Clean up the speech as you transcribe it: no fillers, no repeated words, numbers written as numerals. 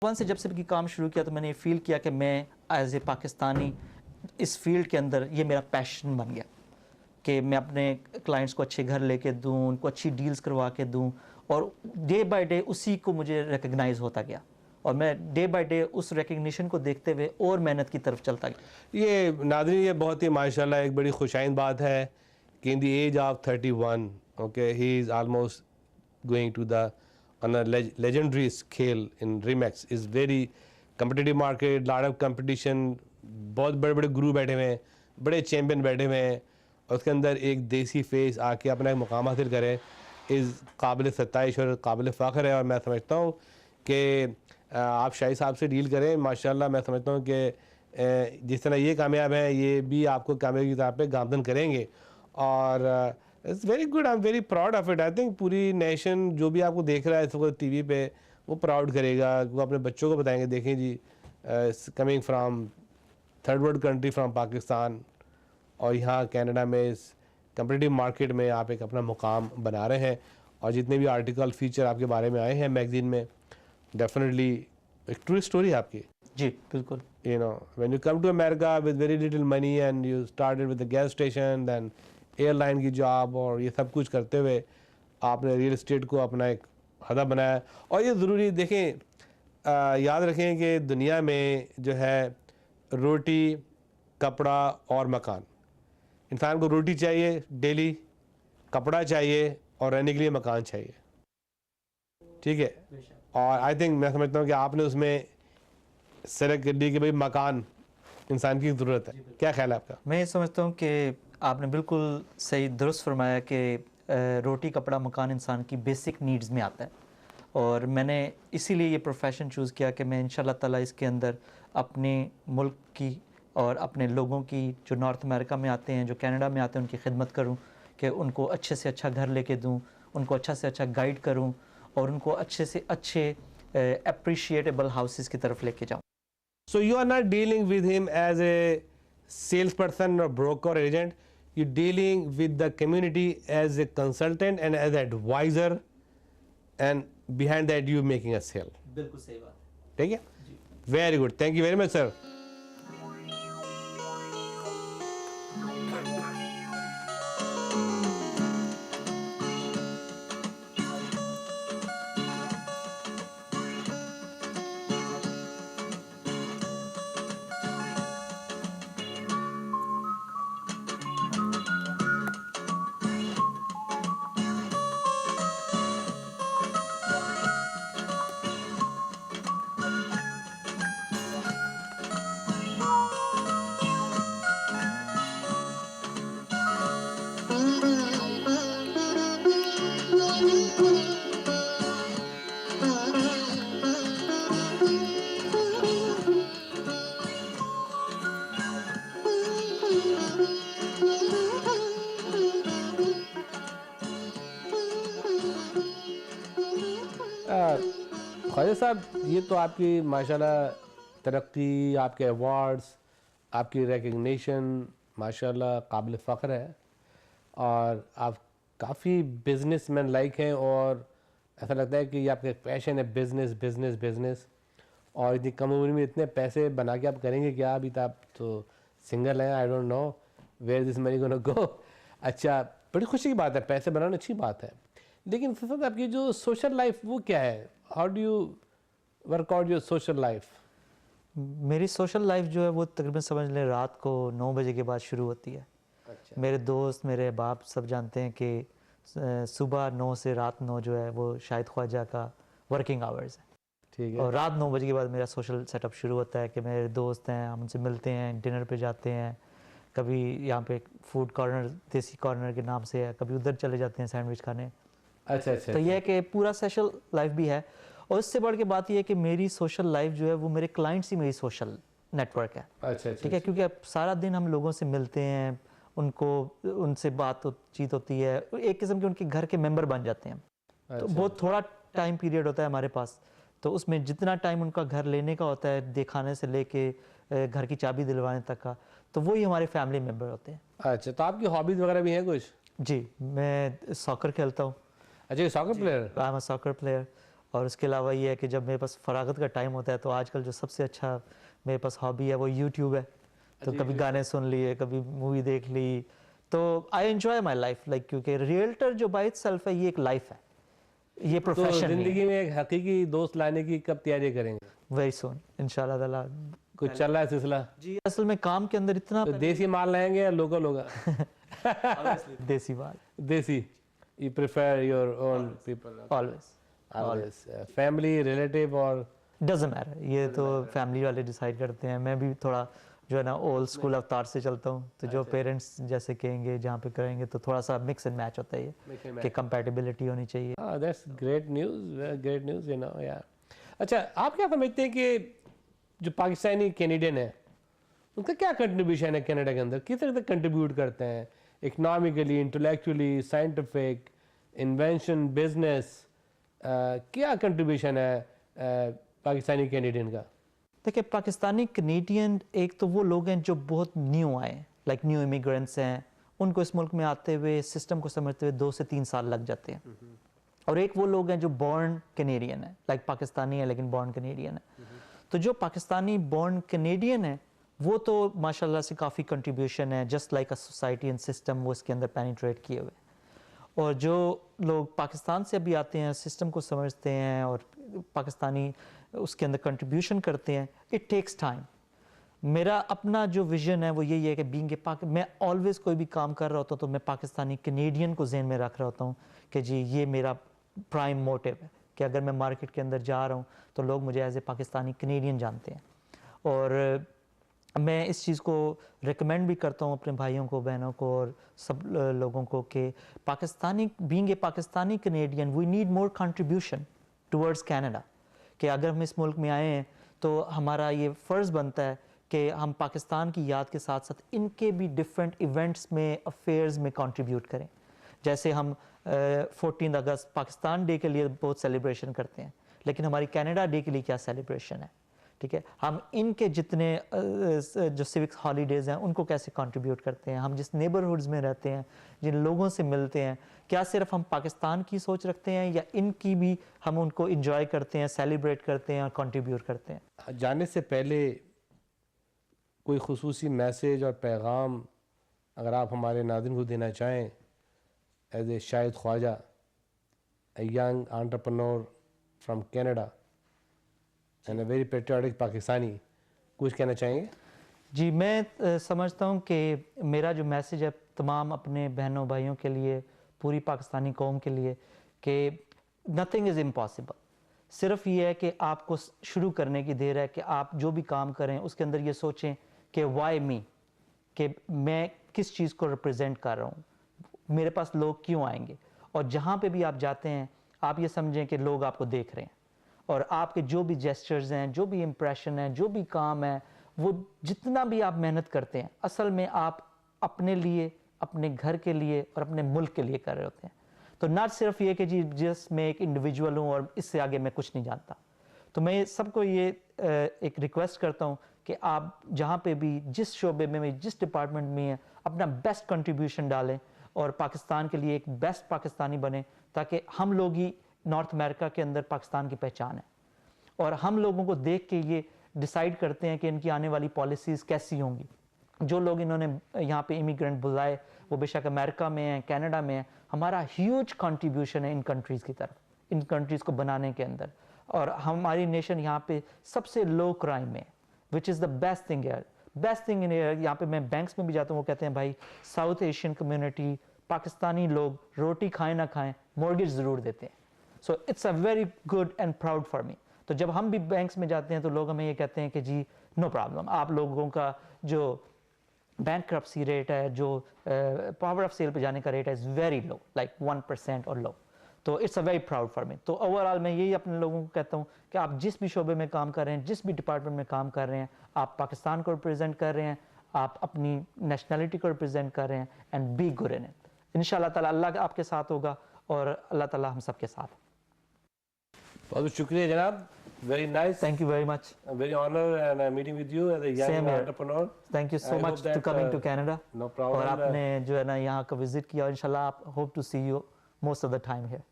बचपन से जब से काम शुरू किया तो मैंने ये फील किया कि मैं एज ए पाकिस्तानी इस फील्ड के अंदर ये मेरा पैशन बन गया कि मैं अपने क्लाइंट्स को अच्छे घर लेके दूं, उनको अच्छी डील्स करवा के दूं, और डे बाय डे उसी को मुझे रिकग्नाइज होता गया और मैं डे बाय डे उस रिकग्निशन को देखते हुए और मेहनत की तरफ चलता गया। ये नाज़रीन, ये बहुत ही माशाल्लाह एक बड़ी खुशाइन बात है कि in the age of 31 okay he is almost going to the on a legendary scale in Remax is very competitive market, lot of competition, बहुत बड़े बड़े गुरु बैठे हुए हैं, बड़े चैम्पियन बैठे हुए हैं, और उसके अंदर एक देसी फेस आके अपना एक मुकाम हासिल करे इस काबिल सत्ताइश और काबिल फ़ख्र है। और मैं समझता हूँ कि आप शाही साहब से डील करें, माशाल्लाह मैं समझता हूँ कि जिस तरह ये कामयाब हैं ये भी आपको कामयाबी की तरफ पे गामदन करेंगे। और it's very good, I am very proud of it. I think पूरी नेशन जो भी आपको देख रहा है इस वक्त टीवी पे वो प्राउड करेगा, वो अपने बच्चों को बताएंगे देखें जी coming from third world country from Pakistan, और यहाँ कनाडा में इस कम्पिटिटिव मार्केट में आप एक अपना मुकाम बना रहे हैं। और जितने भी आर्टिकल फीचर आपके बारे में आए हैं मैगजीन में, डेफिनेटली एक ट्रू स्टोरी है आपकी। जी बिल्कुल। You know, when you come to America with very little money and you started with the gas station, then airline की जॉब और ये सब कुछ करते हुए आपने रियल एस्टेट को अपना एक हदफ बनाया। और ये ज़रूरी देखें, याद रखें कि दुनिया में जो है रोटी, कपड़ा और मकान, इंसान को रोटी चाहिए डेली, कपड़ा चाहिए और रहने के लिए मकान चाहिए, ठीक है। और आई थिंक मैं समझता हूँ कि आपने उसमें सेलेक्ट कर दी कि भाई मकान इंसान की ज़रूरत है। क्या ख्याल है आपका? मैं ये समझता हूँ कि आपने बिल्कुल सही दुरुस्त फरमाया कि रोटी, कपड़ा, मकान इंसान की बेसिक नीड्स में आता है, और मैंने इसीलिए ये प्रोफेशन चूज़ किया कि मैं इंशाल्लाह ताला इसके अंदर अपने मुल्क की और अपने लोगों की जो नॉर्थ अमेरिका में आते हैं, जो कनाडा में आते हैं, उनकी खिदमत करूं, कि उनको अच्छे से अच्छा घर लेके दूं, उनको अच्छा से अच्छा गाइड करूं और उनको अच्छे से अच्छे अप्रिशिएटेबल हाउसेस की तरफ लेके जाऊं। So you are not dealing with him as a salesperson or broker or agent. You're dealing with the community as a consultant and as an advisor, and behind that you making a sale. बिल्कुल सही बात है। ठीक है? Very good. Thank you very much, sir. Khwaja Sahab, ये तो आपकी माशाल्लाह तरक्की, आपके अवार्ड्स, आपकी रिकग्निशन माशाल्लाह काबिल फ़ख्र है, और आप काफ़ी बिजनेसमैन लाइक हैं, और ऐसा लगता है कि ये आपका पैशन है, बिज़नेस बिज़नेस बिज़नेस। और इतनी कम उम्र में इतने पैसे बना के आप करेंगे क्या? अभी तो आप तो सिंगल हैं, I don't know where this money gonna go. अच्छा, बड़ी खुशी की बात है, पैसे बनाना अच्छी बात है, लेकिन इसके साथ आपकी जो सोशल लाइफ वो क्या है? How do you work out your social life? मेरी सोशल लाइफ जो है वो तकरीबन समझ लें रात को 9 बजे के बाद शुरू होती है। अच्छा। मेरे दोस्त, मेरे बाप सब जानते हैं कि सुबह 9 से रात 9 जो है वो शाहिद ख्वाजा का वर्किंग आवर्स है। ठीक है। और रात 9 बजे के बाद मेरा सोशल सेटअप शुरू होता है कि मेरे दोस्त हैं, हम उनसे मिलते हैं, डिनर पे जाते हैं, कभी यहाँ पे फूड कॉर्नर, देसी कॉर्नर के नाम से है, कभी उधर चले जाते हैं सैंडविच खाने। अच्छा अच्छा। तो ये है कि पूरा सोशल लाइफ भी है। और इससे बढ़ के बात ये है कि मेरी सोशल लाइफ जो है वो मेरे क्लाइंट्स ही मेरी सोशल नेटवर्क है। अच्छा। ठीक है, क्योंकि अब सारा दिन हम लोगों से मिलते हैं, उनको उनसे बातचीत होती है, एक किस्म के उनके घर के मेंबर बन जाते हैं। तो बहुत थोड़ा टाइम पीरियड होता है हमारे पास, तो उसमें जितना टाइम उनका घर लेने का होता है, दिखाने से लेके घर की चाबी दिलवाने तक का, तो वही हमारे फैमिली मेंबर होते हैं। अच्छा, तो आपकी हॉबीज़ वगैरह भी हैं कुछ? जी, मैं सॉकर खेलता हूँ। अच्छा, soccer player? I am a soccer player. और उसके अलावा ये है कि जब मेरे पास फरागत का टाइम होता है तो आजकल जो सबसे अच्छा मेरे पास हॉबी है वो यूट्यूब है। तो कभी गाने सुन लिए, कभी मूवी देख ली। तो I enjoy my life like, क्योंकि रियल्टर जो बाय इटसेल्फ है ये एक लाइफ है, ये तो प्रोफेशन जिंदगी में एक हकीकी दोस्त लाने की कब तैयारी करेंगे? वेरी सुन इंशाल्लाह ताला। कुछ चल रहा है सिलसिला? जी असल में काम के अंदर इतना तो देसी माल लाएंगे या लोकल होगा? देसी बात देसी। You prefer your own people? Always Always. Family, relative or? Doesn't matter, ये तो फैमिली वाले डिसाइड करते हैं। मैं भी थोड़ा जो है ना ओल्ड स्कूल अवतार से चलता हूँ, तो जो पेरेंट्स जैसे कहेंगे जहाँ पे करेंगे तो थोड़ा सा मिक्स एंड मैच होता है ये कि कंपैटिबिलिटी होनी चाहिए। That's great news, great news, you know, yeah. अच्छा, आप क्या समझते हैं कि जो पाकिस्तानी कैनेडियन है उनका क्या कंट्रीब्यूशन है कनाडा के अंदर? किस तरह से कंट्रीब्यूट करते हैं economically, intellectually, scientific, invention, business? क्या कंट्रीब्यूशन है पाकिस्तानी कैनेडियन का? देखिए पाकिस्तानी कनेडियन एक तो वो लोग हैं जो बहुत न्यू आए, लाइक न्यू इमिग्रेंट्स हैं, उनको इस मुल्क में आते हुए सिस्टम को समझते हुए 2 से 3 साल लग जाते हैं। और एक वो लोग हैं जो बॉर्न कैनेडियन है, लाइक पाकिस्तानी है लेकिन बॉर्न कैनेडियन है। तो जो पाकिस्तानी बॉर्न कैनेडियन है वो तो माशाल्लाह से काफ़ी कंट्रीब्यूशन है, just like a society and system वो इसके अंदर पेनिट्रेट किए हुए। और जो लोग पाकिस्तान से अभी आते हैं, सिस्टम को समझते हैं और पाकिस्तानी उसके अंदर कंट्रीब्यूशन करते हैं, इट टेक्स टाइम। मेरा अपना जो विजन है वो यही है कि बीइंग ए मैं ऑलवेज कोई भी काम कर रहा होता हूँ तो मैं पाकिस्तानी कैनेडियन को ज़हन में रख रहा होता हूँ कि जी ये मेरा प्राइम मोटिव है कि अगर मैं मार्केट के अंदर जा रहा हूँ तो लोग मुझे एज ए पाकिस्तानी कैनेडियन जानते हैं। और मैं इस चीज़ को रिकमेंड भी करता हूँ अपने भाइयों को, बहनों को और सब लोगों को कि Pakistani being a Pakistani Canadian we need more contribution towards Canada. कि अगर हम इस मुल्क में आए हैं तो हमारा ये फ़र्ज़ बनता है कि हम पाकिस्तान की याद के साथ साथ इनके भी डिफरेंट इवेंट्स में, अफेयर्स में कंट्रीब्यूट करें। जैसे हम 14 अगस्त पाकिस्तान डे के लिए बहुत सेलिब्रेशन करते हैं, लेकिन हमारी कनाडा डे के लिए क्या सेलिब्रेशन है? ठीक है, हम इनके जितने जो सिविक हॉलीडेज़ हैं उनको कैसे कंट्रीब्यूट करते हैं, हम जिस नेबरहुड्स में रहते हैं, जिन लोगों से मिलते हैं, क्या सिर्फ हम पाकिस्तान की सोच रखते हैं या इनकी भी हम उनको इंजॉय करते हैं, सेलिब्रेट करते हैं और कंट्रीब्यूट करते हैं? जाने से पहले कोई खुसूसी मैसेज और पैगाम अगर आप हमारे नाज़रीन को देना चाहें as a Shahid Khwaja, a young entrepreneur from Canada and a very patriotic Pakistani, कुछ कहना चाहेंगे? जी मैं समझता हूँ कि मेरा जो मैसेज है तमाम अपने बहनों भाइयों के लिए, पूरी पाकिस्तानी कौम के लिए, कि नथिंग इज़ इम्पॉसिबल। सिर्फ ये है कि आपको शुरू करने की देर है कि आप जो भी काम करें उसके अंदर ये सोचें कि वाई मी, कि मैं किस चीज़ को रिप्रेजेंट कर रहा हूँ, मेरे पास लोग क्यों आएंगे। और जहाँ पे भी आप जाते हैं आप ये समझें कि लोग आपको देख रहे हैं और आपके जो भी जेस्चर्स हैं, जो भी इम्प्रेशन है, जो भी काम है, वो जितना भी आप मेहनत करते हैं असल में आप अपने लिए, अपने घर के लिए और अपने मुल्क के लिए कर रहे होते हैं। तो ना सिर्फ ये कि जी जस्ट मैं एक इंडिविजुअल हूँ और इससे आगे मैं कुछ नहीं जानता। तो मैं सबको ये एक रिक्वेस्ट करता हूँ कि आप जहाँ पे भी, जिस शोबे में, जिस डिपार्टमेंट में हैं, अपना बेस्ट कंट्रीब्यूशन डालें और पाकिस्तान के लिए एक बेस्ट पाकिस्तानी बने, ताकि हम लोग ही नॉर्थ अमेरिका के अंदर पाकिस्तान की पहचान है। और हम लोगों को देख के ये डिसाइड करते हैं कि इनकी आने वाली पॉलिसीज़ कैसी होंगी। जो लोग इन्होंने यहाँ पे इमिग्रेंट बुलाए वो बेशक अमेरिका में हैं, कनाडा में हैं, हमारा ह्यूज कंट्रीब्यूशन है इन कंट्रीज़ की तरफ, इन कंट्रीज़ को बनाने के अंदर। और हमारी नेशन यहाँ पे सबसे लो क्राइम में, which is the best thing यार, बेस्ट थिंग इन यहाँ पे। मैं बैंक्स में भी जाता हूँ, वो कहते हैं भाई साउथ एशियन कम्युनिटी, पाकिस्तानी लोग रोटी खाएं ना खाएं मॉर्गेज ज़रूर देते हैं। So it's a very good and proud for me. तो जब हम भी बैंक्स में जाते हैं तो लोग हमें ये कहते हैं कि जी नो प्रॉब्लम, आप लोगों का जो बैंकरप्सी रेट है, जो पावर ऑफ सेल पे जाने का रेट है, इज़ वेरी लो, लाइक 1% और लो। तो it's a very proud for me. तो ओवरऑल मैं यही अपने लोगों को कहता हूँ कि आप जिस भी शोबे में काम कर रहे हैं, जिस भी डिपार्टमेंट में काम कर रहे हैं, आप पाकिस्तान को रिप्रेजेंट कर रहे हैं, आप अपनी नेशनलिटी को रिप्रेजेंट कर रहे हैं, and be good in it. इंशाल्लाह ताला अल्लाह आपके साथ होगा और अल्लाह ताला हम सबके साथ। बहुत शुक्रिया जनाब, very nice. Thank you very much. I'm very honored and meeting with you as a young Same here. entrepreneur. Thank you so I much hope to that, coming to Canada. No problem. और आपने जो है ना यहाँ का visit किया, इंशाल्लाह आप hope to see you most of the time here.